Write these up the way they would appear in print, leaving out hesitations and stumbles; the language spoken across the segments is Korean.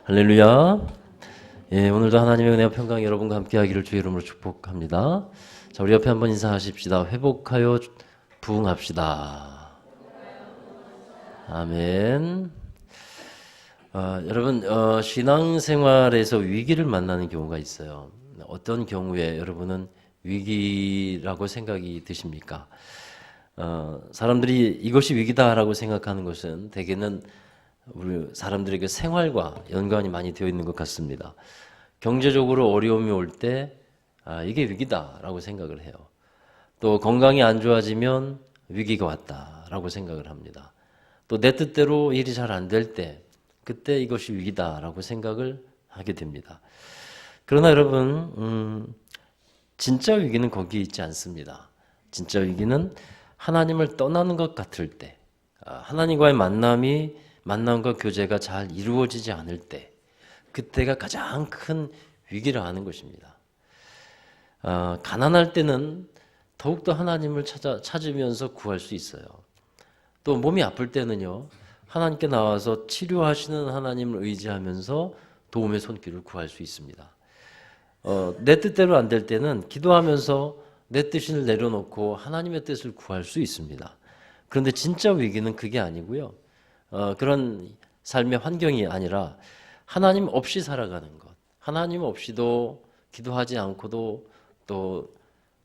할렐루야. 예, 오늘도 하나님의 은혜와 평강 여러분과 함께하기를 주의 이름으로 축복합니다. 자, 우리 옆에 한번 인사하십시다. 회복하여 부흥합시다. 아멘. 여러분, 신앙생활에서 위기를 만나는 경우가 있어요. 어떤 경우에 여러분은 위기라고 생각이 드십니까? 사람들이 이것이 위기다라고 생각하는 것은 대개는 우리 사람들에게 생활과 연관이 많이 되어 있는 것 같습니다. 경제적으로 어려움이 올 때 이게 위기다라고 생각을 해요. 또 건강이 안 좋아지면 위기가 왔다라고 생각을 합니다. 또 내 뜻대로 일이 잘 안 될 때 그때 이것이 위기다라고 생각을 하게 됩니다. 그러나 여러분, 진짜 위기는 거기 있지 않습니다. 진짜 위기는 하나님을 떠나는 것 같을 때, 하나님과의 만남과 교제가 잘 이루어지지 않을 때, 그때가 가장 큰 위기라 하는 것입니다. 가난할 때는 더욱더 하나님을 찾으면서 구할 수 있어요. 또 몸이 아플 때는요, 하나님께 나와서 치료하시는 하나님을 의지하면서 도움의 손길을 구할 수 있습니다. 내 뜻대로 안 될 때는 기도하면서 내 뜻을 내려놓고 하나님의 뜻을 구할 수 있습니다. 그런데 진짜 위기는 그게 아니고요. 그런 삶의 환경이 아니라 하나님 없이 살아가는 것, 하나님 없이도 기도하지 않고도 또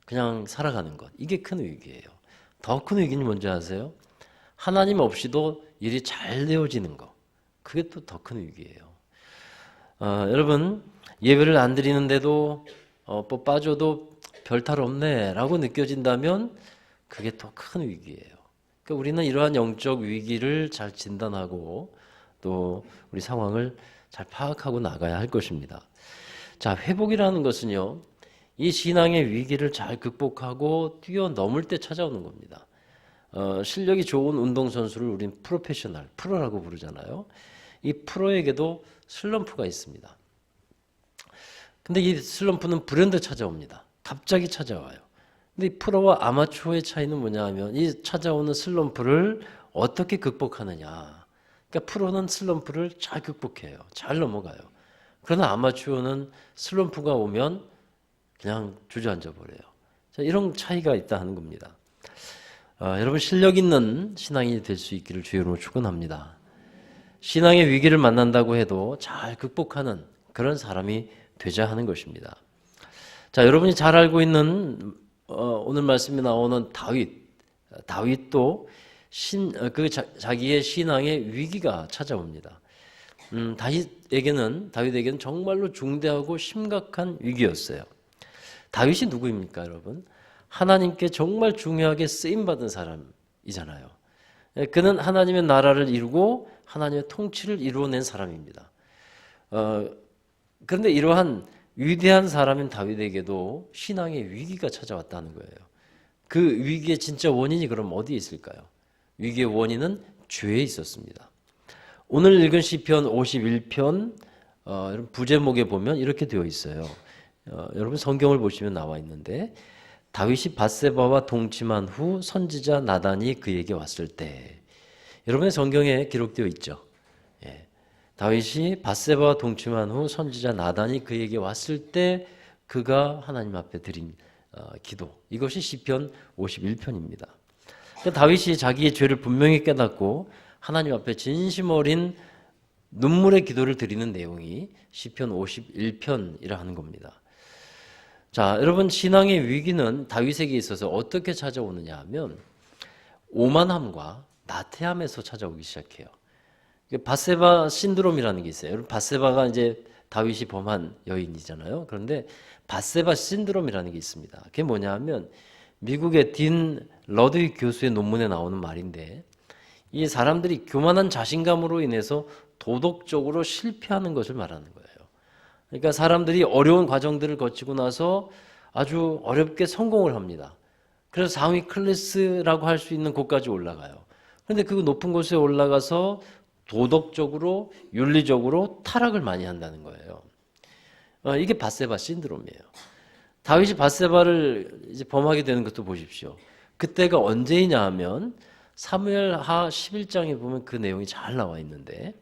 그냥 살아가는 것, 이게 큰 위기예요. 더 큰 위기는 뭔지 아세요? 하나님 없이도 일이 잘 되어지는 것, 그게 또 더 큰 위기예요. 여러분, 예배를 안 드리는데도 뭐 빠져도 별탈 없네 라고 느껴진다면 그게 더 큰 위기예요. 그러니까 우리는 이러한 영적 위기를 잘 진단하고 또 우리 상황을 잘 파악하고 나가야 할 것입니다. 자, 회복이라는 것은요, 이 신앙의 위기를 잘 극복하고 뛰어넘을 때 찾아오는 겁니다. 실력이 좋은 운동선수를 우린 프로페셔널, 프로라고 부르잖아요. 이 프로에게도 슬럼프가 있습니다. 근데 이 슬럼프는 불현듯 찾아옵니다. 갑자기 찾아와요. 근데 이 프로와 아마추어의 차이는 뭐냐 하면 이 찾아오는 슬럼프를 어떻게 극복하느냐. 그러니까 프로는 슬럼프를 잘 극복해요. 잘 넘어가요. 그러나 아마추어는 슬럼프가 오면 그냥 주저앉아 버려요. 자, 이런 차이가 있다 하는 겁니다. 여러분, 실력 있는 신앙이 될 수 있기를 주의 이름으로 축원합니다. 신앙의 위기를 만난다고 해도 잘 극복하는 그런 사람이 되자 하는 것입니다. 자, 여러분이 잘 알고 있는 오늘 말씀에 나오는 다윗도 자기의 신앙의 위기가 찾아옵니다. 다윗에게는 정말로 중대하고 심각한 위기였어요. 다윗이 누구입니까, 여러분? 하나님께 정말 중요하게 쓰임 받은 사람이잖아요. 그는 하나님의 나라를 이루고 하나님의 통치를 이루어낸 사람입니다. 그런데 이러한 위대한 사람인 다윗에게도 신앙의 위기가 찾아왔다는 거예요. 그 위기의 진짜 원인이 그럼 어디에 있을까요? 위기의 원인은 죄에 있었습니다. 오늘 읽은 시편 51편 여러분 부제목에 보면 이렇게 되어 있어요. 여러분 성경을 보시면 나와 있는데, 다윗이 밧세바와 동침한 후 선지자 나단이 그에게 왔을 때, 여러분의 성경에 기록되어 있죠. 다윗이 밧세바와 동침한 후 선지자 나단이 그에게 왔을 때 그가 하나님 앞에 드린 기도, 이것이 시편 51편입니다. 그러니까 다윗이 자기의 죄를 분명히 깨닫고 하나님 앞에 진심 어린 눈물의 기도를 드리는 내용이 시편 51편이라 하는 겁니다. 자, 여러분, 신앙의 위기는 다윗에게 있어서 어떻게 찾아오느냐 하면 오만함과 나태함에서 찾아오기 시작해요. 밧세바 신드롬이라는 게 있어요. 여러분, 밧세바가 이제 다윗이 범한 여인이잖아요. 그런데 밧세바 신드롬이라는 게 있습니다. 그게 뭐냐 하면 미국의 딘 러드윅 교수의 논문에 나오는 말인데, 이 사람들이 교만한 자신감으로 인해서 도덕적으로 실패하는 것을 말하는 거예요. 그러니까 사람들이 어려운 과정들을 거치고 나서 아주 어렵게 성공을 합니다. 그래서 상위 클래스라고 할 수 있는 곳까지 올라가요. 그런데 그 높은 곳에 올라가서 도덕적으로, 윤리적으로 타락을 많이 한다는 거예요. 이게 밧세바 신드롬이에요. 다윗이 밧세바를 이제 범하게 되는 것도 보십시오. 그때가 언제이냐 하면 사무엘하 11장에 보면 그 내용이 잘 나와 있는데,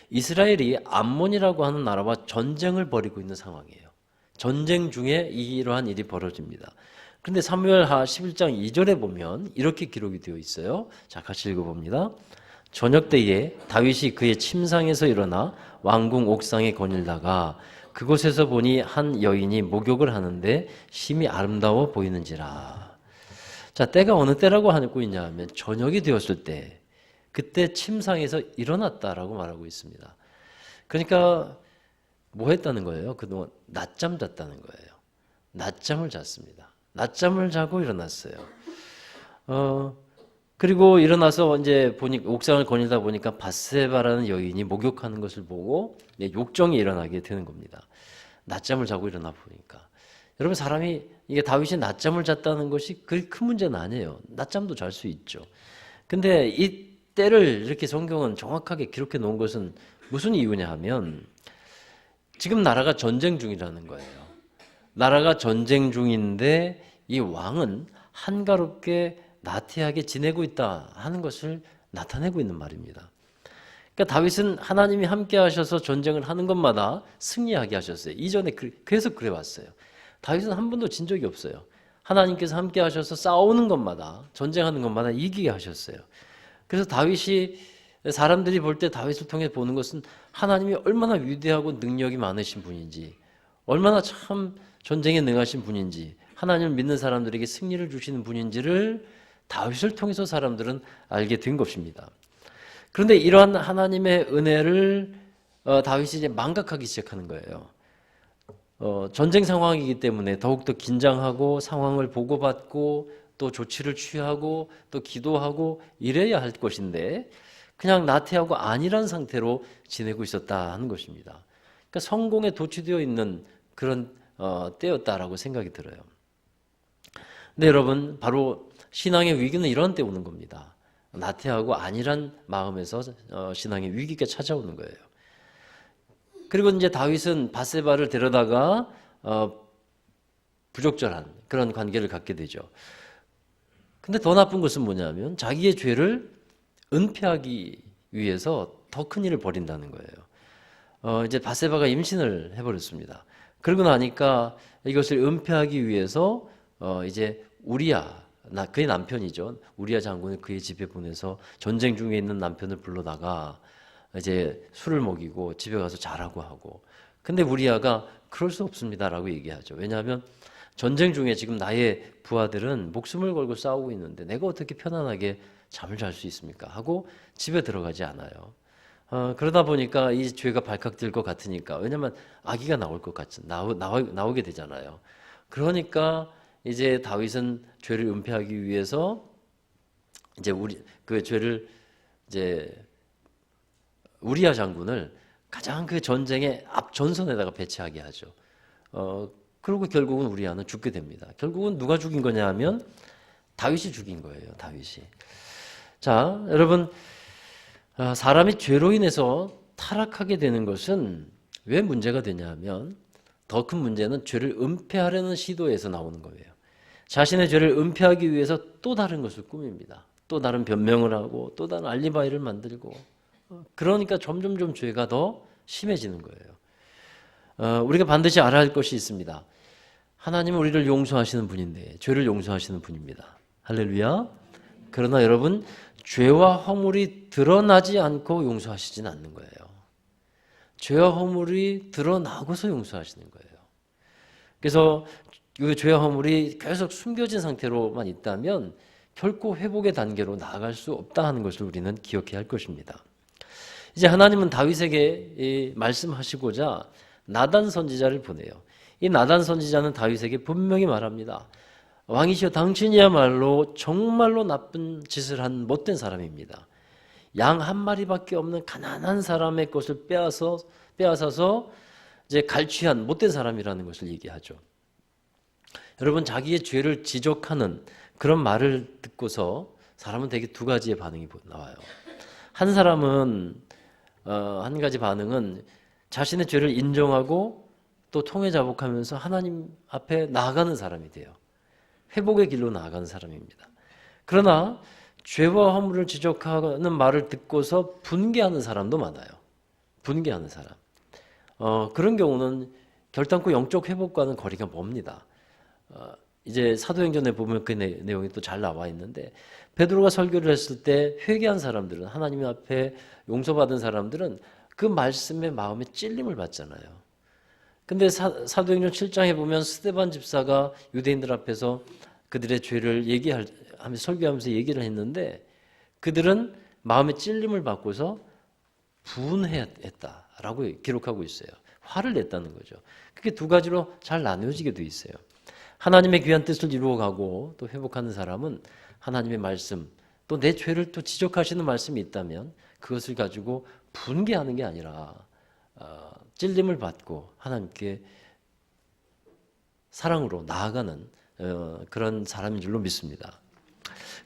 이스라엘이 암몬이라고 하는 나라와 전쟁을 벌이고 있는 상황이에요. 전쟁 중에 이러한 일이 벌어집니다. 그런데 사무엘하 11장 2절에 보면 이렇게 기록이 되어 있어요. 자, 같이 읽어봅니다. 저녁 때에 다윗이 그의 침상에서 일어나 왕궁 옥상에 거닐다가 그곳에서 보니 한 여인이 목욕을 하는데 심히 아름다워 보이는지라. 자, 때가 어느 때라고 하고 있냐 하면 저녁이 되었을 때, 그때 침상에서 일어났다라고 말하고 있습니다. 그러니까 뭐 했다는 거예요? 그동안 낮잠 잤다는 거예요. 낮잠을 잤습니다. 낮잠을 자고 일어났어요. 그리고 일어나서 이제 옥상을 거닐다 보니까 밧세바라는 여인이 목욕하는 것을 보고 욕정이 일어나게 되는 겁니다. 낮잠을 자고 일어나 보니까. 여러분, 사람이 이게 다윗이 낮잠을 잤다는 것이 그리 큰 문제는 아니에요. 낮잠도 잘 수 있죠. 근데 이 때를 이렇게 성경은 정확하게 기록해 놓은 것은 무슨 이유냐 하면 지금 나라가 전쟁 중이라는 거예요. 나라가 전쟁 중인데 이 왕은 한가롭게 나태하게 지내고 있다 하는 것을 나타내고 있는 말입니다. 그러니까 다윗은 하나님이 함께 하셔서 전쟁을 하는 것마다 승리하게 하셨어요. 이전에 계속 그래왔어요. 다윗은 한 번도 진 적이 없어요. 하나님께서 함께 하셔서 싸우는 것마다, 전쟁하는 것마다 이기게 하셨어요. 그래서 다윗이, 사람들이 볼 때 다윗을 통해 보는 것은 하나님이 얼마나 위대하고 능력이 많으신 분인지, 얼마나 참 전쟁에 능하신 분인지, 하나님을 믿는 사람들에게 승리를 주시는 분인지를 다윗을 통해서 사람들은 알게 된 것입니다. 그런데 이러한 하나님의 은혜를 다윗이 이제 망각하기 시작하는 거예요. 전쟁 상황이기 때문에 더욱더 긴장하고 상황을 보고받고 또 조치를 취하고 또 기도하고 이래야 할 것인데 그냥 나태하고 안일한 상태로 지내고 있었다 하는 것입니다. 그러니까 성공에 도취되어 있는 그런 때였다라고 생각이 들어요. 근데 여러분, 바로 신앙의 위기는 이런 때 오는 겁니다. 나태하고 안일한 마음에서 신앙의 위기가 찾아오는 거예요. 그리고 이제 다윗은 밧세바를 데려다가 부적절한 그런 관계를 갖게 되죠. 근데 더 나쁜 것은 뭐냐면 자기의 죄를 은폐하기 위해서 더 큰 일을 벌인다는 거예요. 이제 밧세바가 임신을 해버렸습니다. 그러고 나니까 이것을 은폐하기 위해서 이제 우리야, 그의 남편이죠. 우리야 장군을 그의 집에 보내서 전쟁 중에 있는 남편을 불러다가 이제 술을 먹이고 집에 가서 자라고 하고. 근데 우리야가 그럴 수 없습니다라고 얘기하죠. 왜냐하면 전쟁 중에 지금 나의 부하들은 목숨을 걸고 싸우고 있는데 내가 어떻게 편안하게 잠을 잘 수 있습니까? 하고 집에 들어가지 않아요. 그러다 보니까 이 죄가 발칵될 것 같으니까, 왜냐하면 아기가 나올 것 같이 나오게 되잖아요. 그러니까 이제 다윗은 죄를 은폐하기 위해서 이제 그 죄를 이제 우리야 장군을 가장 그 전쟁의 앞전선에다가 배치하게 하죠. 그리고 결국은 우리야는 죽게 됩니다. 결국은 누가 죽인 거냐 하면 다윗이 죽인 거예요. 다윗이. 자, 여러분, 사람이 죄로 인해서 타락하게 되는 것은 왜 문제가 되냐 하면 더 큰 문제는 죄를 은폐하려는 시도에서 나오는 거예요. 자신의 죄를 은폐하기 위해서 또 다른 것을 꾸밉니다. 또 다른 변명을 하고 또 다른 알리바이를 만들고, 그러니까 점점점 죄가 더 심해지는 거예요. 우리가 반드시 알아야 할 것이 있습니다. 하나님은 우리를 용서하시는 분인데 죄를 용서하시는 분입니다. 할렐루야. 그러나 여러분, 죄와 허물이 드러나지 않고 용서하시지는 않는 거예요. 죄와 허물이 드러나고서 용서하시는 거예요. 그래서 그 죄와 허물이 계속 숨겨진 상태로만 있다면 결코 회복의 단계로 나아갈 수 없다 하는 것을 우리는 기억해야 할 것입니다. 이제 하나님은 다윗에게 말씀하시고자 나단 선지자를 보내요. 이 나단 선지자는 다윗에게 분명히 말합니다. 왕이시여, 당신이야말로 정말로 나쁜 짓을 한 못된 사람입니다. 양 한 마리밖에 없는 가난한 사람의 것을 빼앗아서 이제 갈취한 못된 사람이라는 것을 얘기하죠. 여러분, 자기의 죄를 지적하는 그런 말을 듣고서 사람은 대개 두 가지의 반응이 나와요. 한 사람은 한 가지 반응은 자신의 죄를 인정하고 또 통회자복하면서 하나님 앞에 나아가는 사람이 돼요. 회복의 길로 나아가는 사람입니다. 그러나 죄와 허물을 지적하는 말을 듣고서 분개하는 사람도 많아요. 분개하는 사람. 그런 경우는 결단코 영적 회복과는 거리가 멉니다. 이제 사도행전에 보면 그 내용이 또 잘 나와 있는데 베드로가 설교를 했을 때 회개한 사람들은 하나님 앞에 용서받은 사람들은 그 말씀에 마음에 찔림을 받잖아요. 근데 사도행전 7장에 보면 스데반 집사가 유대인들 앞에서 그들의 죄를 얘기하면서 설교하면서 얘기를 했는데 그들은 마음에 찔림을 받고서 분했다라고 기록하고 있어요. 화를 냈다는 거죠. 그게 두 가지로 잘 나누어지게 돼 있어요. 하나님의 귀한 뜻을 이루어가고 또 회복하는 사람은 하나님의 말씀 또 내 죄를 또 지적하시는 말씀이 있다면 그것을 가지고 분개하는 게 아니라 찔림을 받고 하나님께 사랑으로 나아가는 그런 사람인 줄로 믿습니다.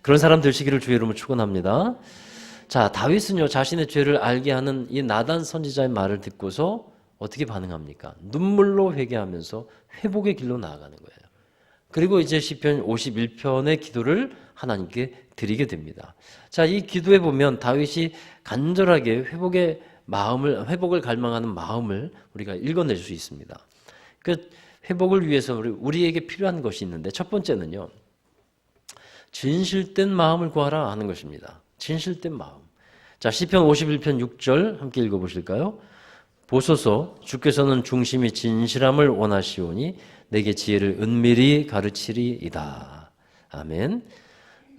그런 사람 되시기를 주의 이름으로 축원합니다. 자, 다윗은요 자신의 죄를 알게 하는 이 나단 선지자의 말을 듣고서 어떻게 반응합니까? 눈물로 회개하면서 회복의 길로 나아가는 거예요. 그리고 이제 시편 51편의 기도를 하나님께 드리게 됩니다. 자, 이 기도에 보면 다윗이 간절하게 회복을 갈망하는 마음을 우리가 읽어낼 수 있습니다. 그 회복을 위해서 우리에게 필요한 것이 있는데 첫 번째는요. 진실된 마음을 구하라 하는 것입니다. 진실된 마음. 자, 시편 51편 6절 함께 읽어보실까요? 보소서 주께서는 중심이 진실함을 원하시오니 내게 지혜를 은밀히 가르치리이다. 아멘.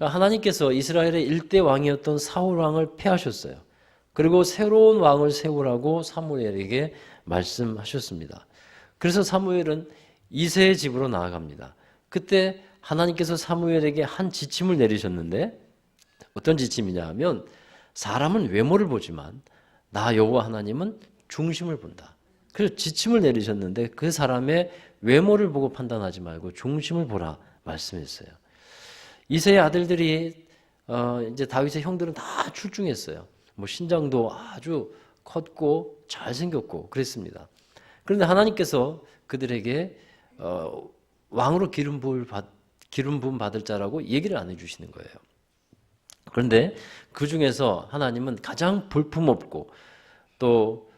하나님께서 이스라엘의 일대 왕이었던 사울 왕을 패하셨어요. 그리고 새로운 왕을 세우라고 사무엘에게 말씀하셨습니다. 그래서 사무엘은 이새의 집으로 나아갑니다. 그때 하나님께서 사무엘에게 한 지침을 내리셨는데 어떤 지침이냐 하면 사람은 외모를 보지만 나 여호와 하나님은 중심을 본다. 그래서 지침을 내리셨는데 그 사람의 외모를 보고 판단하지 말고 중심을 보라 말씀했어요. 이새의 아들들이 이제 다윗의 형들은 다 출중했어요. 뭐 신장도 아주 컸고 잘생겼고 그랬습니다. 그런데 하나님께서 그들에게 왕으로 기름 부음 받을 자라고 얘기를 안 해주시는 거예요. 그런데 그 중에서 하나님은 가장 볼품없고 또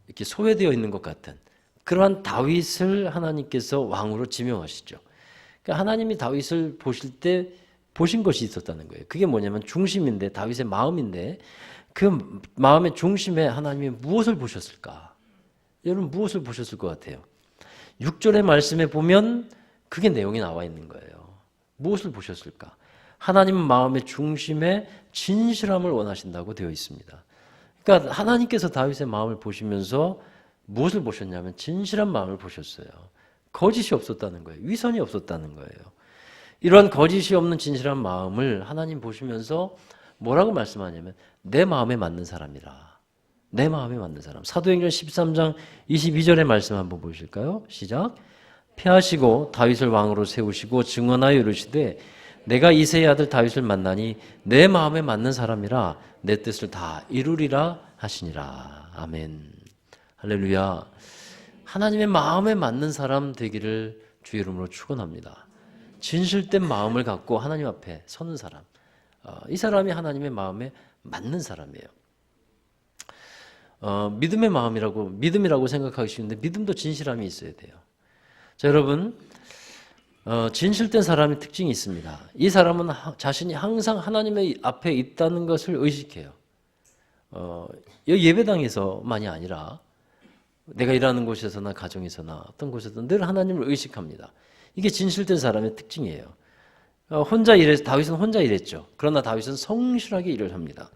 이렇게 소외되어 있는 것 같은 그러한 다윗을 하나님께서 왕으로 지명하시죠. 그러니까 하나님이 다윗을 보실 때 보신 것이 있었다는 거예요. 그게 뭐냐면 중심인데 다윗의 마음인데 그 마음의 중심에 하나님이 무엇을 보셨을까? 여러분 무엇을 보셨을 것 같아요? 6절의 말씀에 보면 그게 내용이 나와 있는 거예요. 무엇을 보셨을까? 하나님은 마음의 중심에 진실함을 원하신다고 되어 있습니다. 그러니까 하나님께서 다윗의 마음을 보시면서 무엇을 보셨냐면 진실한 마음을 보셨어요. 거짓이 없었다는 거예요. 위선이 없었다는 거예요. 이러한 거짓이 없는 진실한 마음을 하나님 보시면서 뭐라고 말씀하냐면 내 마음에 맞는 사람이라. 내 마음에 맞는 사람. 사도행전 13장 22절의 말씀 한번 보실까요? 시작. 패하시고 다윗을 왕으로 세우시고 증언하여 이르시되 내가 이새의 아들 다윗을 만나니 내 마음에 맞는 사람이라 내 뜻을 다 이루리라 하시니라. 아멘. 할렐루야. 하나님의 마음에 맞는 사람 되기를 주의 이름으로 축원합니다. 진실된 마음을 갖고 하나님 앞에 서는 사람. 이 사람이 하나님의 마음에 맞는 사람이에요. 믿음이라고 생각하기 쉬운데 믿음도 진실함이 있어야 돼요. 자, 여러분, 진실된 사람의 특징이 있습니다. 이 사람은 자신이 항상 하나님의 앞에 있다는 것을 의식해요. 여기 예배당에서만이 아니라 내가 일하는 곳에서나 가정에서나 어떤 곳에서든 늘 하나님을 의식합니다. 이게 진실된 사람의 특징이에요. 다윗은 혼자 일했죠. 그러나 다윗은 성실하게 일을 합니다.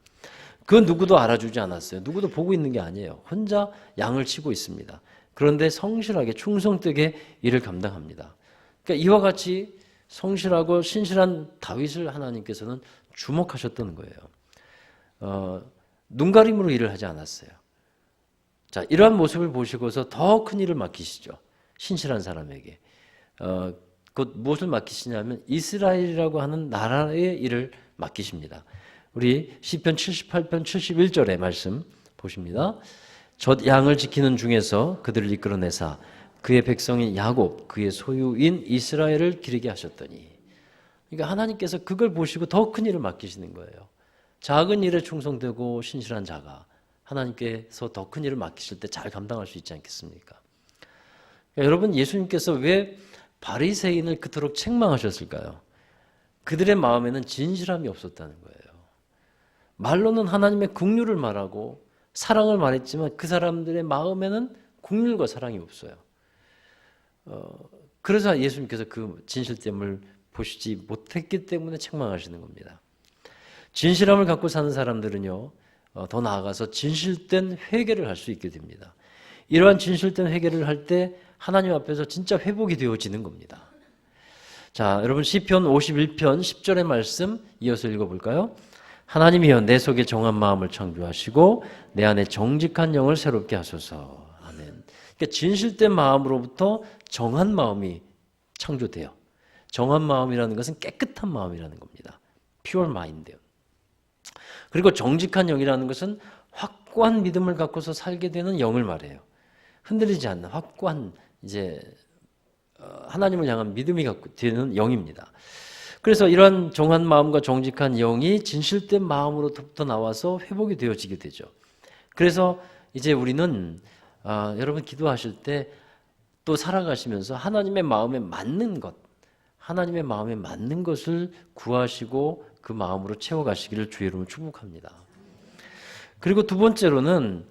그 누구도 알아주지 않았어요. 누구도 보고 있는 게 아니에요. 혼자 양을 치고 있습니다. 그런데 성실하게 충성되게 일을 감당합니다. 그러니까 이와 같이 성실하고 신실한 다윗을 하나님께서는 주목하셨던 거예요. 눈가림으로 일을 하지 않았어요. 자, 이러한 모습을 보시고서 더 큰 일을 맡기시죠. 신실한 사람에게. 곧 무엇을 맡기시냐면 이스라엘이라고 하는 나라의 일을 맡기십니다. 우리 시편 78편 71절의 말씀 보십니다. 젖 양을 지키는 중에서 그들을 이끌어내사 그의 백성인 야곱 그의 소유인 이스라엘을 기르게 하셨더니, 그러니까 하나님께서 그걸 보시고 더 큰 일을 맡기시는 거예요. 작은 일에 충성되고 신실한 자가 하나님께서 더 큰 일을 맡기실 때 잘 감당할 수 있지 않겠습니까? 그러니까 여러분, 예수님께서 왜 바리새인을 그토록 책망하셨을까요? 그들의 마음에는 진실함이 없었다는 거예요. 말로는 하나님의 긍휼을 말하고 사랑을 말했지만 그 사람들의 마음에는 긍휼과 사랑이 없어요. 그래서 예수님께서 그 진실됨을 보시지 못했기 때문에 책망하시는 겁니다. 진실함을 갖고 사는 사람들은요, 더 나아가서 진실된 회개를 할 수 있게 됩니다. 이러한 진실된 회개를 할 때 하나님 앞에서 진짜 회복이 되어지는 겁니다. 자, 여러분 시편 51편 10절의 말씀 이어서 읽어볼까요? 하나님이여 내 속에 정한 마음을 창조하시고 내 안에 정직한 영을 새롭게 하소서. 아멘. 그러니까 진실된 마음으로부터 정한 마음이 창조돼요. 정한 마음이라는 것은 깨끗한 마음이라는 겁니다. pure mind. 그리고 정직한 영이라는 것은 확고한 믿음을 갖고서 살게 되는 영을 말해요. 흔들리지 않는 확고한 하나님을 향한 믿음이 갖고 되는 영입니다. 그래서 이러한 정한 마음과 정직한 영이 진실된 마음으로부터 나와서 회복이 되어지게 되죠. 그래서 이제 우리는 여러분 기도하실 때 또 살아가시면서 하나님의 마음에 맞는 것, 하나님의 마음에 맞는 것을 구하시고 그 마음으로 채워가시기를 주의 이름으로 축복합니다. 그리고 두 번째로는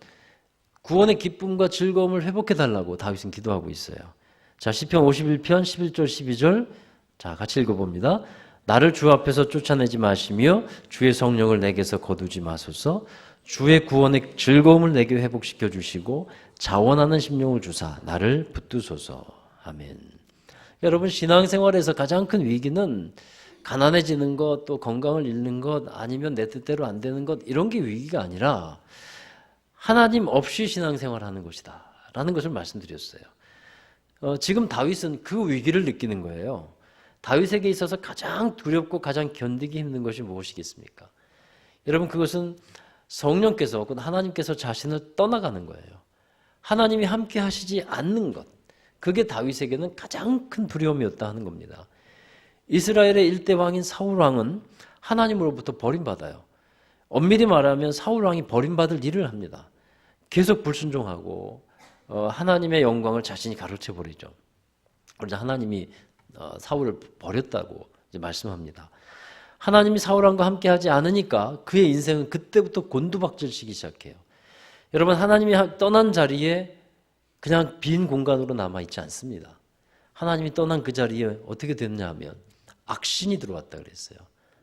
구원의 기쁨과 즐거움을 회복해달라고 다윗은 기도하고 있어요. 자, 시편 51편 11절 12절 자, 같이 읽어봅니다. 나를 주 앞에서 쫓아내지 마시며 주의 성령을 내게서 거두지 마소서. 주의 구원의 즐거움을 내게 회복시켜 주시고 자원하는 심령을 주사 나를 붙드소서. 아멘. 여러분 신앙생활에서 가장 큰 위기는 가난해지는 것, 또 건강을 잃는 것, 아니면 내 뜻대로 안 되는 것, 이런 게 위기가 아니라 하나님 없이 신앙생활하는 것이다 라는 것을 말씀드렸어요. 지금 다윗은 그 위기를 느끼는 거예요. 다윗에게 있어서 가장 두렵고 가장 견디기 힘든 것이 무엇이겠습니까? 여러분 그것은 성령께서 혹은 하나님께서 자신을 떠나가는 거예요. 하나님이 함께 하시지 않는 것, 그게 다윗에게는 가장 큰 두려움이었다 하는 겁니다. 이스라엘의 일대 왕인 사울 왕은 하나님으로부터 버림받아요. 엄밀히 말하면 사울 왕이 버림받을 일을 합니다. 계속 불순종하고 하나님의 영광을 자신이 가로채 버리죠. 그래서 하나님이 사울을 버렸다고 이제 말씀합니다. 하나님이 사울 왕과 함께 하지 않으니까 그의 인생은 그때부터 곤두박질치기 시작해요. 여러분 하나님이 떠난 자리에 그냥 빈 공간으로 남아있지 않습니다. 하나님이 떠난 그 자리에 어떻게 됐냐 하면 악신이 들어왔다 그랬어요.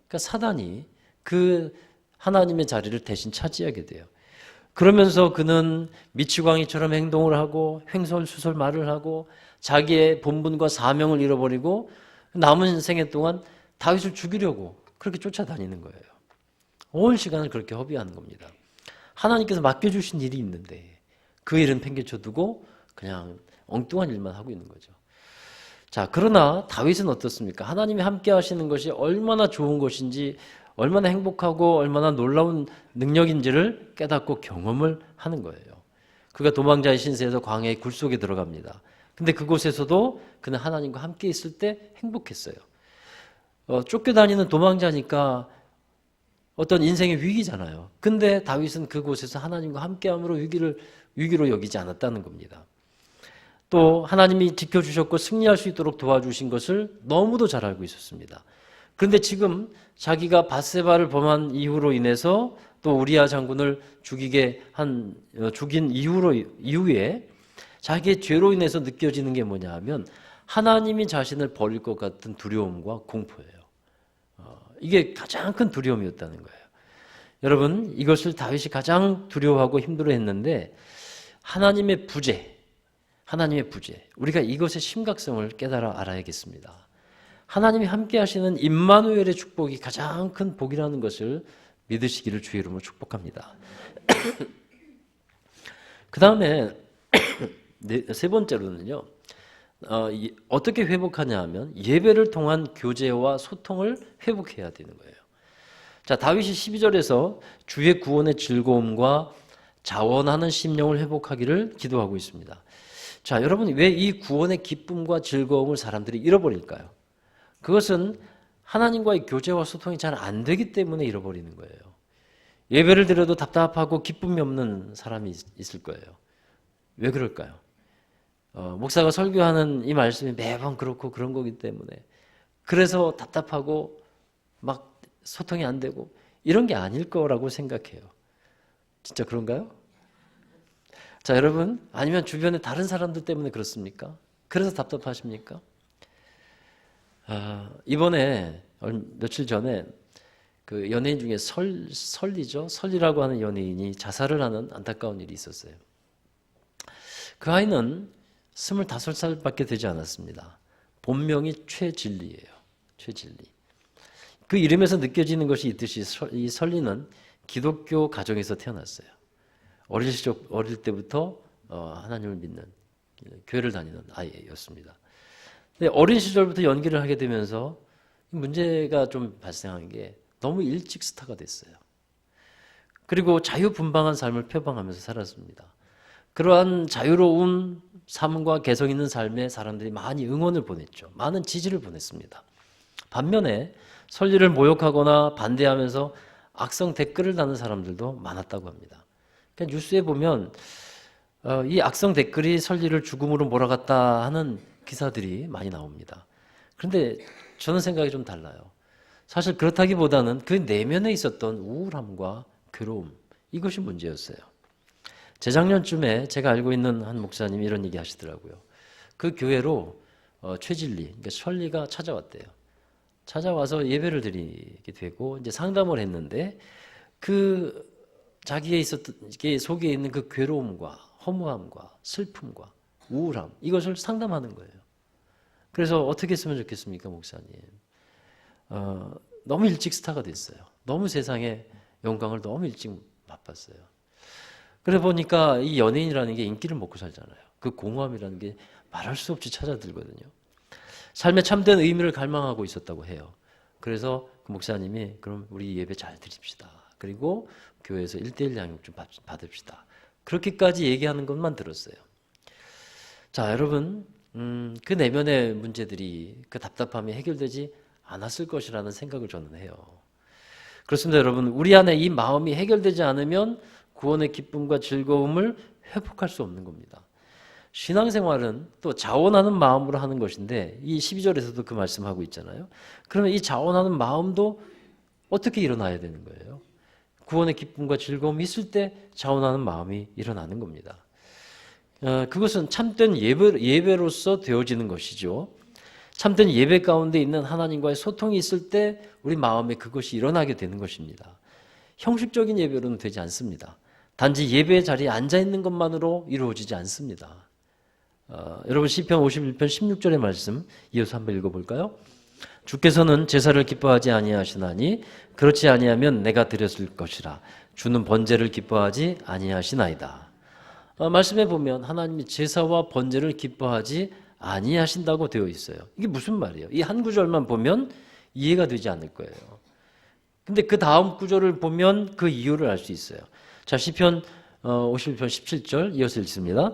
그러니까 사단이 그 하나님의 자리를 대신 차지하게 돼요. 그러면서 그는 미치광이처럼 행동을 하고 횡설수설 말을 하고 자기의 본분과 사명을 잃어버리고 남은 생애 동안 다윗을 죽이려고 그렇게 쫓아다니는 거예요. 온 시간을 그렇게 허비하는 겁니다. 하나님께서 맡겨주신 일이 있는데 그 일은 팽개쳐두고 그냥 엉뚱한 일만 하고 있는 거죠. 자, 그러나 다윗은 어떻습니까? 하나님이 함께 하시는 것이 얼마나 좋은 것인지, 얼마나 행복하고 얼마나 놀라운 능력인지를 깨닫고 경험을 하는 거예요. 그가 도망자의 신세에서 광야의 굴 속에 들어갑니다. 근데 그곳에서도 그는 하나님과 함께 있을 때 행복했어요. 쫓겨다니는 도망자니까 어떤 인생의 위기잖아요. 근데 다윗은 그곳에서 하나님과 함께함으로 위기로 여기지 않았다는 겁니다. 또 하나님이 지켜주셨고 승리할 수 있도록 도와주신 것을 너무도 잘 알고 있었습니다. 그런데 지금 자기가 밧세바를 범한 이후로 인해서 또 우리아 장군을 죽인 이후에 자기의 죄로 인해서 느껴지는 게 뭐냐 하면 하나님이 자신을 버릴 것 같은 두려움과 공포예요. 이게 가장 큰 두려움이었다는 거예요. 여러분 이것을 다윗이 가장 두려워하고 힘들어했는데 하나님의 부재, 우리가 이것의 심각성을 깨달아 알아야겠습니다. 하나님이 함께 하시는 임마누엘의 축복이 가장 큰 복이라는 것을 믿으시기를 주의 이름으로 축복합니다. 그 다음에 세 번째로는요, 어떻게 회복하냐 하면 예배를 통한 교제와 소통을 회복해야 되는 거예요. 자, 다윗이 12절에서 주의 구원의 즐거움과 자원하는 심령을 회복하기를 기도하고 있습니다. 자, 여러분 왜 이 구원의 기쁨과 즐거움을 사람들이 잃어버릴까요? 그것은 하나님과의 교제와 소통이 잘 안 되기 때문에 잃어버리는 거예요. 예배를 드려도 답답하고 기쁨이 없는 사람이 있을 거예요. 왜 그럴까요? 목사가 설교하는 이 말씀이 매번 그렇고 그런 거기 때문에 그래서 답답하고 막 소통이 안 되고 이런 게 아닐 거라고 생각해요. 진짜 그런가요? 자, 여러분, 아니면 주변에 다른 사람들 때문에 그렇습니까? 그래서 답답하십니까? 이번에 며칠 전에 그 연예인 중에 설리죠? 설리라고 하는 연예인이 자살을 하는 안타까운 일이 있었어요. 그 아이는 25살밖에 되지 않았습니다. 본명이 최진리예요. 최진리. 그 이름에서 느껴지는 것이 있듯이 이 설리는 기독교 가정에서 태어났어요. 어릴 때부터 하나님을 믿는 교회를 다니는 아이였습니다. 근데 어린 시절부터 연기를 하게 되면서 문제가 좀 발생한 게 너무 일찍 스타가 됐어요. 그리고 자유분방한 삶을 표방하면서 살았습니다. 그러한 자유로운 삶과 개성 있는 삶에 사람들이 많이 응원을 보냈죠. 많은 지지를 보냈습니다. 반면에 설리를 모욕하거나 반대하면서 악성 댓글을 다는 사람들도 많았다고 합니다. 그러니까 뉴스에 보면 이 악성 댓글이 설리를 죽음으로 몰아갔다 하는 기사들이 많이 나옵니다. 그런데 저는 생각이 좀 달라요. 사실 그렇다기보다는 그 내면에 있었던 우울함과 괴로움, 이것이 문제였어요. 재작년쯤에 제가 알고 있는 한 목사님이 이런 얘기 하시더라고요. 그 교회로 최진리, 그러니까 설리가 찾아왔대요. 찾아와서 예배를 드리게 되고 이제 상담을 했는데 그 자기의 속에 있는 그 괴로움과 허무함과 슬픔과 우울함, 이것을 상담하는 거예요. 그래서 어떻게 했으면 좋겠습니까, 목사님? 너무 일찍 스타가 됐어요. 너무 세상에 영광을 너무 일찍 맛봤어요. 그래 보니까 이 연예인이라는 게 인기를 먹고 살잖아요. 그 공허함이라는 게 말할 수 없이 찾아들거든요. 삶의 참된 의미를 갈망하고 있었다고 해요. 그래서 그 목사님이 그럼 우리 예배 잘 드립시다. 그리고 교회에서 1:1 양육 좀 받읍시다. 그렇게까지 얘기하는 것만 들었어요. 자, 여러분, 그 내면의 문제들이 그 답답함이 해결되지 않았을 것이라는 생각을 저는 해요. 그렇습니다, 여러분. 우리 안에 이 마음이 해결되지 않으면 구원의 기쁨과 즐거움을 회복할 수 없는 겁니다. 신앙생활은 또 자원하는 마음으로 하는 것인데 이 12절에서도 그 말씀하고 있잖아요. 그러면 이 자원하는 마음도 어떻게 일어나야 되는 거예요? 구원의 기쁨과 즐거움이 있을 때 자원하는 마음이 일어나는 겁니다. 그것은 참된 예배로서 되어지는 것이죠. 참된 예배 가운데 있는 하나님과의 소통이 있을 때 우리 마음에 그것이 일어나게 되는 것입니다. 형식적인 예배로는 되지 않습니다. 단지 예배의 자리에 앉아있는 것만으로 이루어지지 않습니다. 여러분 시편 51편 16절의 말씀 이어서 한번 읽어볼까요? 주께서는 제사를 기뻐하지 아니하시나니 그렇지 아니하면 내가 드렸을 것이라 주는 번제를 기뻐하지 아니하시나이다. 말씀에 보면 하나님이 제사와 번제를 기뻐하지 아니하신다고 되어 있어요. 이게 무슨 말이에요? 이 한 구절만 보면 이해가 되지 않을 거예요. 근데 그 다음 구절을 보면 그 이유를 알 수 있어요. 자, 시편 51편 17절 이어서 읽습니다.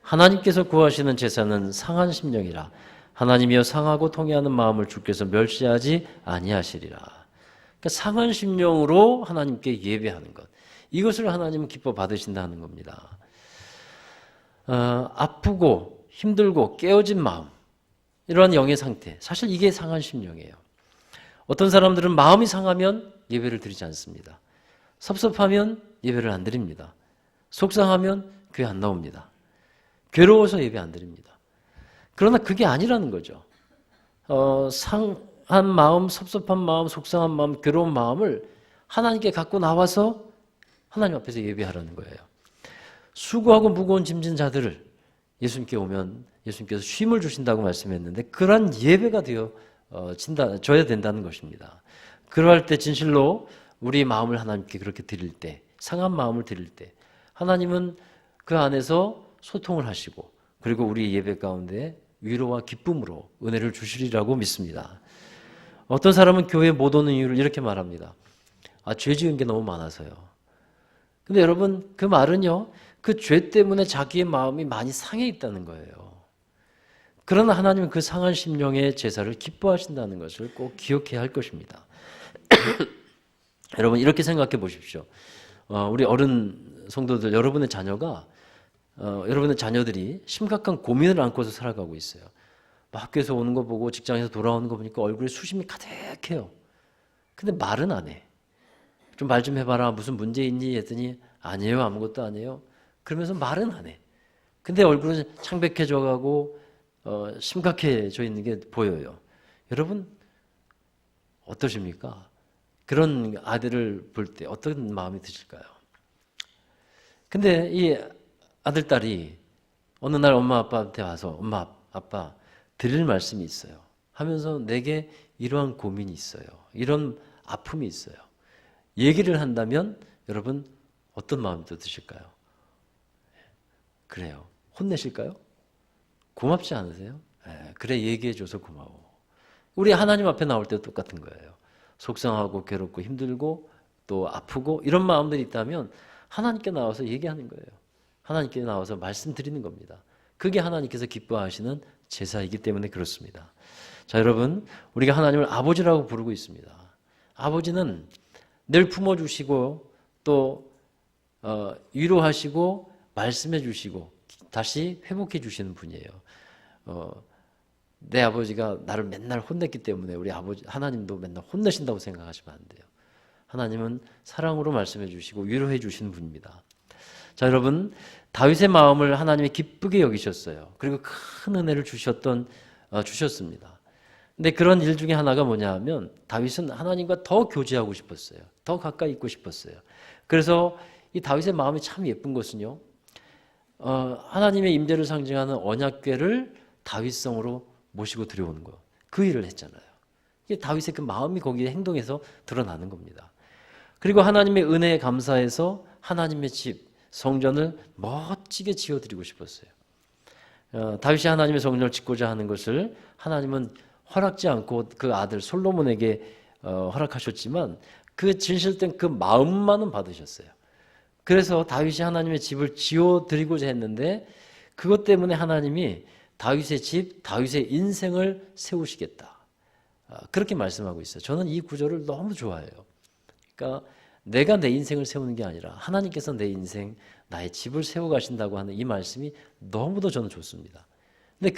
하나님께서 구하시는 제사는 상한 심령이라 하나님이여 상하고 통회하는 마음을 주께서 멸시하지 아니하시리라. 그러니까 상한 심령으로 하나님께 예배하는 것, 이것을 하나님은 기뻐 받으신다는 겁니다. 아프고 힘들고 깨어진 마음, 이러한 영의 상태, 사실 이게 상한 심령이에요. 어떤 사람들은 마음이 상하면 예배를 드리지 않습니다. 섭섭하면 예배를 안 드립니다. 속상하면 교회 안 나옵니다. 괴로워서 예배 안 드립니다. 그러나 그게 아니라는 거죠. 상한 마음, 섭섭한 마음, 속상한 마음, 괴로운 마음을 하나님께 갖고 나와서 하나님 앞에서 예배하라는 거예요. 수고하고 무거운 짐진 자들을 예수님께 오면 예수님께서 쉼을 주신다고 말씀했는데 그러한 예배가 되어져야 된다는 것입니다. 그러할 때 진실로 우리 마음을 하나님께 그렇게 드릴 때, 상한 마음을 드릴 때 하나님은 그 안에서 소통을 하시고 그리고 우리 예배 가운데 위로와 기쁨으로 은혜를 주시리라고 믿습니다. 어떤 사람은 교회에 못 오는 이유를 이렇게 말합니다. 죄 지은 게 너무 많아서요. 근데 여러분 그 말은요, 그 죄 때문에 자기의 마음이 많이 상해 있다는 거예요. 그러나 하나님은 그 상한 심령의 제사를 기뻐하신다는 것을 꼭 기억해야 할 것입니다. 여러분 이렇게 생각해 보십시오. 우리 어른 성도들, 여러분의 자녀들이 심각한 고민을 안고서 살아가고 있어요. 학교에서 오는 거 보고 직장에서 돌아오는 거 보니까 얼굴에 수심이 가득해요. 근데 말은 안 해. 좀 말 좀 해봐라. 무슨 문제 있니? 했더니 아니에요. 아무것도 아니에요. 그러면서 말은 안 해. 근데 얼굴은 창백해져 가고 심각해져 있는 게 보여요. 여러분 어떠십니까? 그런 아들을 볼 때 어떤 마음이 드실까요? 근데 이 아들, 딸이 어느 날 엄마 아빠한테 와서 엄마 아빠 드릴 말씀이 있어요 하면서 내게 이러한 고민이 있어요. 이런 아픔이 있어요. 얘기를 한다면 여러분 어떤 마음이 또 드실까요? 그래요. 혼내실까요? 고맙지 않으세요? 그래 얘기해줘서 고마워. 우리 하나님 앞에 나올 때도 똑같은 거예요. 속상하고 괴롭고 힘들고 또 아프고 이런 마음들이 있다면 하나님께 나와서 얘기하는 거예요. 하나님께 나와서 말씀드리는 겁니다. 그게 하나님께서 기뻐하시는 제사이기 때문에 그렇습니다. 자, 여러분 우리가 하나님을 아버지라고 부르고 있습니다. 아버지는 늘 품어주시고 또 위로하시고 말씀해 주시고 다시 회복해 주시는 분이에요. 내 아버지가 나를 맨날 혼냈기 때문에 우리 아버지 하나님도 맨날 혼내신다고 생각하시면 안 돼요. 하나님은 사랑으로 말씀해 주시고 위로해 주시는 분입니다. 자, 여러분 다윗의 마음을 하나님이 기쁘게 여기셨어요. 그리고 큰 은혜를 주셨습니다. 근데 그런 일 중에 하나가 뭐냐 하면 다윗은 하나님과 더 교제하고 싶었어요. 더 가까이 있고 싶었어요. 그래서 이 다윗의 마음이 참 예쁜 것은요. 하나님의 임재를 상징하는 언약궤를 다윗성으로 모시고 들여오는 거. 그 일을 했잖아요. 이게 다윗의 그 마음이 거기에 행동에서 드러나는 겁니다. 그리고 하나님의 은혜에 감사해서 하나님의 집, 성전을 멋지게 지어드리고 싶었어요. 다윗이 하나님의 성전을 짓고자 하는 것을 하나님은 허락지 않고 그 아들 솔로몬에게 허락하셨지만 그 진실된 그 마음만은 받으셨어요. 그래서 다윗이 하나님의 집을 지어드리고자 했는데 그것 때문에 하나님이 다윗의 집, 다윗의 인생을 세우시겠다. 그렇게 말씀하고 있어요. 저는 이 구절을 너무 좋아해요. 그러니까 내가 내 인생을 세우는 게 아니라 하나님께서 내 인생, 나의 집을 세워가신다고 하는 이 말씀이 너무도 저는 좋습니다. 근데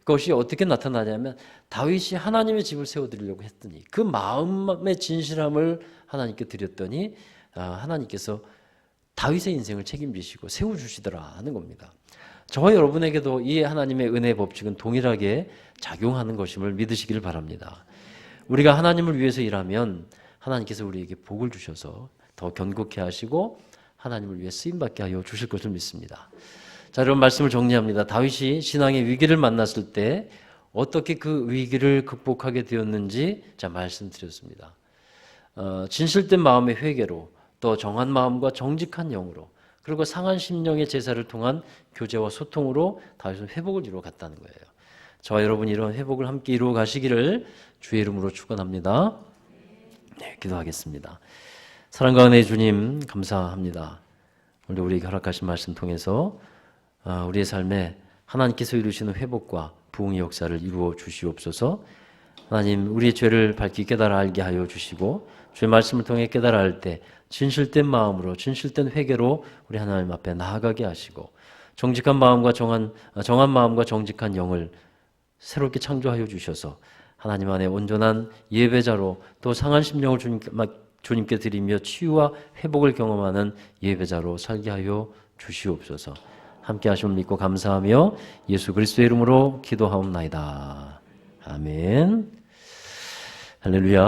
그것이 어떻게 나타나냐면 다윗이 하나님의 집을 세워드리려고 했더니 그 마음의 진실함을 하나님께 드렸더니 하나님께서 다윗의 인생을 책임지시고 세워주시더라 하는 겁니다. 저와 여러분에게도 이 하나님의 은혜의 법칙은 동일하게 작용하는 것임을 믿으시기를 바랍니다. 우리가 하나님을 위해서 일하면 하나님께서 우리에게 복을 주셔서 더 견고케 하시고 하나님을 위해 쓰임받게 하여 주실 것을 믿습니다. 자, 여러분 말씀을 정리합니다. 다윗이 신앙의 위기를 만났을 때 어떻게 그 위기를 극복하게 되었는지 말씀드렸습니다. 진실된 마음의 회개로 또 정한 마음과 정직한 영으로 그리고 상한 심령의 제사를 통한 교제와 소통으로 다윗은 회복을 이루어 갔다는 거예요. 저와 여러분이 이런 회복을 함께 이루어 가시기를 주의 이름으로 축원합니다. 네, 기도하겠습니다. 사랑과 은혜의 주님 감사합니다. 오늘 우리에게 허락하신 말씀 통해서 우리의 삶에 하나님께서 이루시는 회복과 부흥의 역사를 이루어 주시옵소서. 하나님 우리의 죄를 밝히 깨달아 알게 하여 주시고 주의 말씀을 통해 깨달아 알 때 진실된 마음으로 진실된 회개로 우리 하나님 앞에 나아가게 하시고 정직한 마음과 정한 마음과 정직한 영을 새롭게 창조하여 주셔서 하나님 안에 온전한 예배자로 또 상한 심령을 주님께 드리며 치유와 회복을 경험하는 예배자로 살게 하여 주시옵소서. 함께 하심을 믿고 감사하며 예수 그리스도의 이름으로 기도하옵나이다. 아멘. 할렐루야.